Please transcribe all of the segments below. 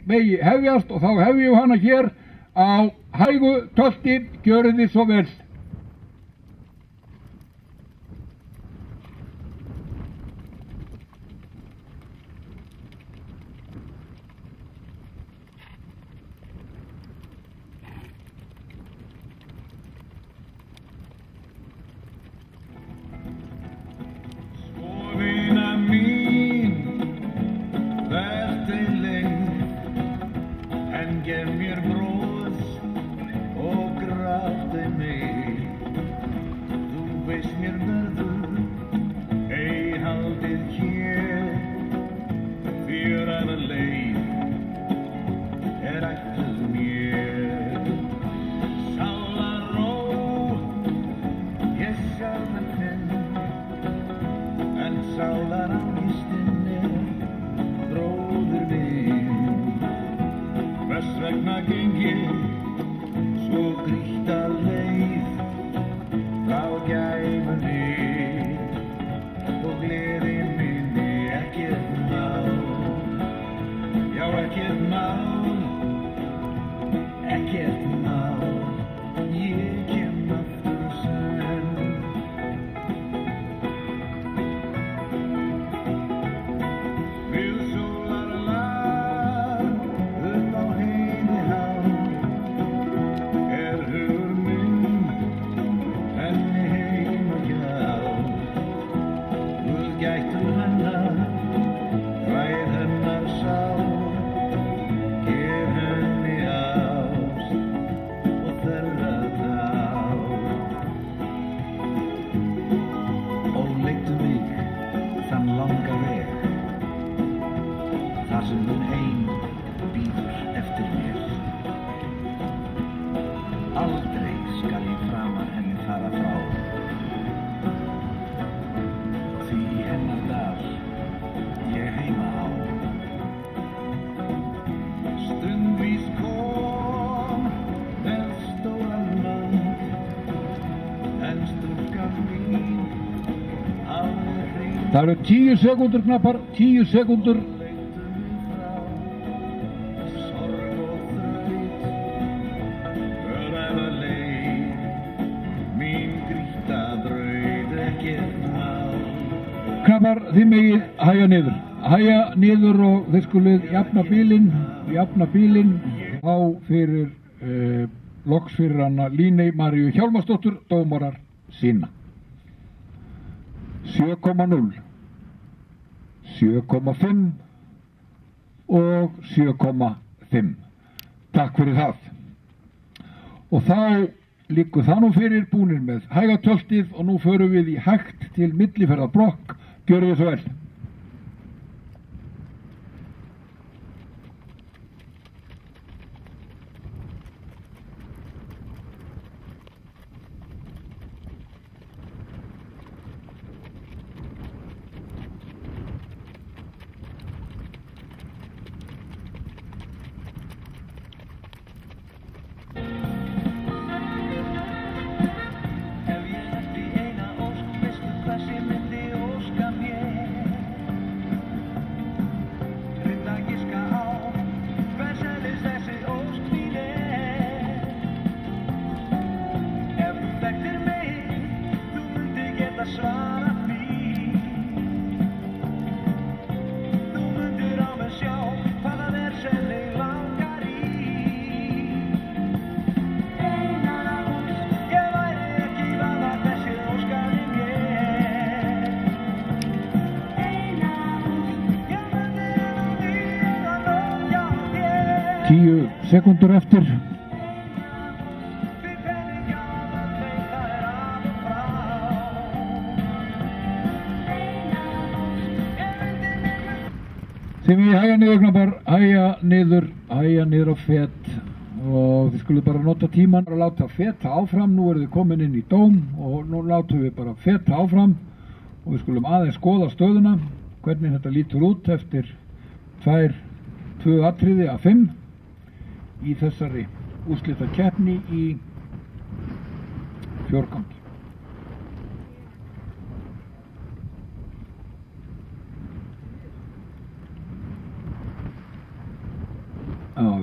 megi hefjast og þá hefjum hana hér á hægu tölti, gjörið þið svo vel. Gef mér bros og gráttu mig. Þú veist mér verður ei haldið hér. Fjöræða leið ætluð mér. Sálarró, ég sjálfan finn, en sálarangistin bróðir minn. Hvers vegna geng ég svo grýtta leið frá gæfunni og gleði minni ekkert mál, já ekkert mál, ég kem aftur senn. Við sólarlag upp á gættu hennar, ræð hennar sál, gef henni ást og þeirra dál. Og leiddu mig þann langa veg, þar sem hún ein bíður eftir mér. Aldrei skal ég framar henni fara frá, ég heima á. Stundvís kom með stóran mann, en stúlkan mín aldrei. Það eru 10 sekúndur knappar, 10 sekúndur. Sorg og þraut, öræða leið, mín grýtta braut ekkert mál. Knappar, þið megið hægja niður og þið skulið jafna bílinn á fyrir loks fyrir hana Líney Maríu Hjálmarsdóttur, dómarar sína. 7,0, 7,5 og 7,5. Takk fyrir það. Og þá liggur það nú fyrir búnir með hæga töltið og nú förum við í hægt til milliferðarblokk. Gjörið þið svo vel. Sekúndur eftir. Þið megið hægja niður knappar, hægja niður á fet og þið skulum bara nota tíman og láta feta áfram. Nú eru þið komin inn í dóm og nú látum við bara feta áfram og við skulum aðeins skoða stöðuna, hvernig þetta lítur út eftir 2 atriði af 5 í þessari úrslitakeppni í fjórgangi.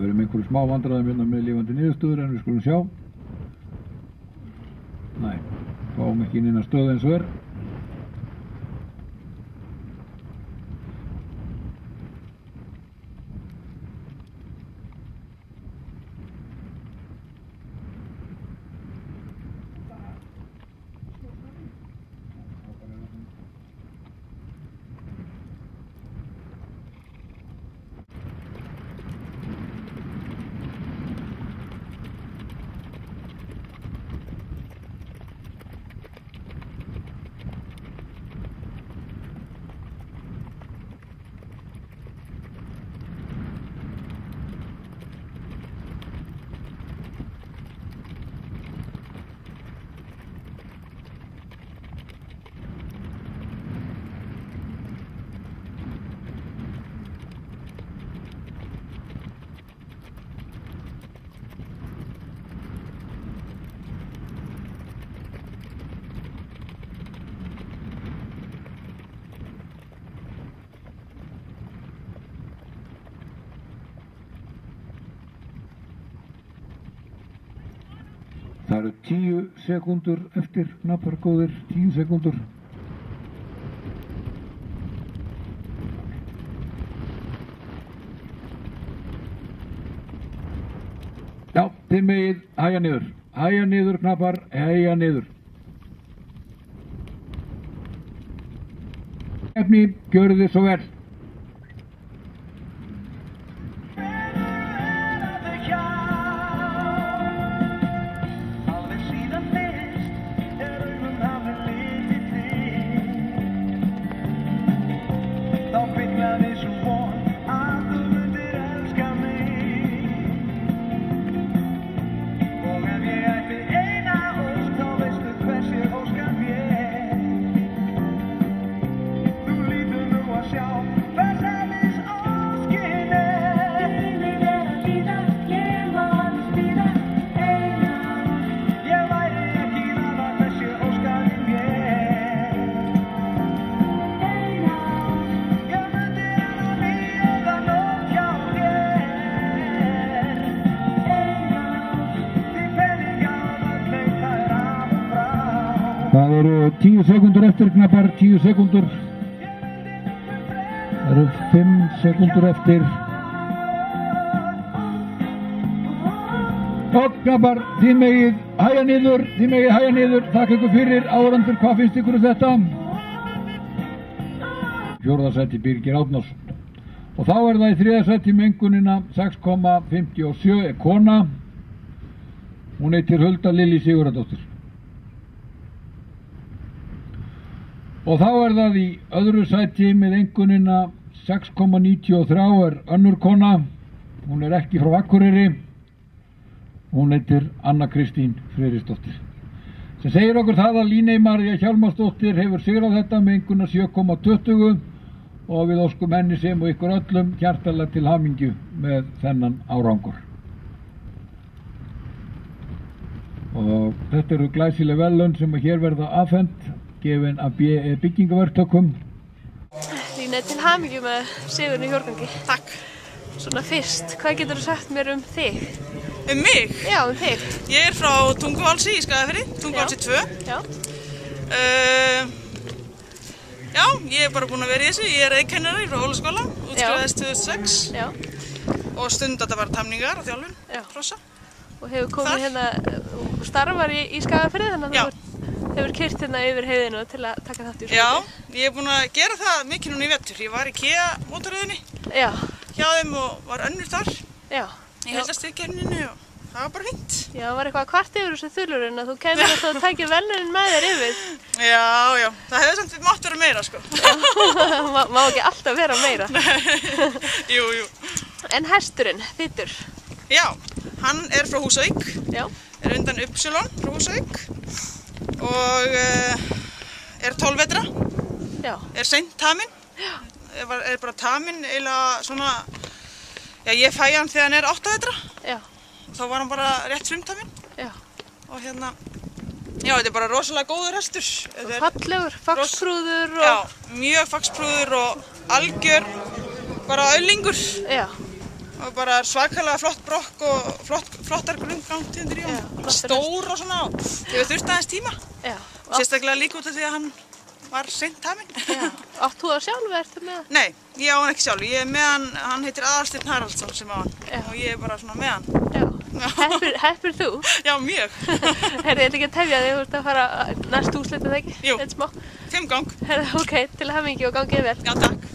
við erum einhverju smá vandræðum hérna með lifandi niðurstöður en við skulum sjá. Nei, fáum ekki inn að stöðu eins og er. Það eru 10 sekúndur eftir, knappar góðir, 10 sekúndur. Já, þið megið hægja niður knappar, hægja niður. Efni, gjörðu þið svo vel. Það eru 10 sekúndur eftir, knappar 10 sekúndur. Það eru 5 sekúndur eftir. Og knappar, þið megið hægja niður, þakka ykkur fyrir. Áhorfendur, hvað finnst ykkur þetta? Fjórða sæti Birgir Árnason. Og þá er það í þriðja sæti með einkunnina 6,57 er kona. Hún heitir Hulda Lilja Sigurðardóttir. Og þá er það í öðru sæti með einkunnina 6,93 er önnur kona. Hún er ekki frá Akureyri. Hún heitir Anna Kristín Friðriksdóttir. Sem segir okkur það að Líney María Hjálmarsdóttir hefur sigrað þetta með einkunna 7,20 og við óskum henni sem og ykkur öllum hjartalega til hamingju með þennan árangur. Og þetta eru glæsileg verðlaun sem að hér verða afhent, gefin af BE byggingaverktökum. Líney, til hamingju með sigurinn í hjólgangi. Takk. Svona fyrst, hvað getur þú sagt mér um þig? Um mig? Já, um þig. Ég er frá Tunguválsi í Skagafirði, Tunguválsi 2. Já. Já, ég er bara búin að vera í þessu. Ég er reiðkennari frá Hólaskóla, útskrifaðist 2006. Já. Og stund þetta var tamningar og þjálfun, hrossa. Og hefur komið hérna, starfar í Skagafirði, þannig að þú hefur keyrt hérna yfir heiðina til að taka þátt í þessu. Já, ég er búin að gera það mikið núna í vetur. Ég var í KEA mótaröðinni hjá þeim og var önnur þar. Já. Ég heldast við kenninu og það var bara fínt. Já, það var eitthvað kvart yfir þessu þulurinn að þú kemur alltaf að tækja verðlaunin með þér yfir. Já, það hefði samt mátt vera meira, sko. Má ekki alltaf vera meira. Jú. En hesturinn, þittur? Já, hann er frá Húsavík. Já. Er undan Uppsölón frá Húsavík og er 12 vetra. Já. Er seint taminn. Já. Er bara taminn eiginlega svona, já, ég fæ hann þegar hann er 8 vetra. Já. Þá var hann bara rétt frumtaminn. Já. Og hérna, já, þetta er bara rosalega góður hestur. Fallegur, faxprúður og... Já, mjög faxprúður og algjör, bara auðlingur. Já. og bara svakalega flott brokk og flottar grunngangtindur í honum. Stór og svona, ég þurfti aðeins tíma. Já. Og sérstaklega líka út af því að hann var seint taminn. Já. Átt þú það sjálf, ertu með hann? Nei, ég á hann ekki sjálf. Ég er með hann heitir Aðalsteinn Haraldsson sem á hann. Já. Og ég er bara svona með hann. Já. Heppir þú? Já, mjög. Herri, ég ætla ekki að tefja þig, þú ert að fara næst úrslit, eða ekki? Jú, 5 gang. Herri, ok, til hamingju og gangið vel. Já, takk.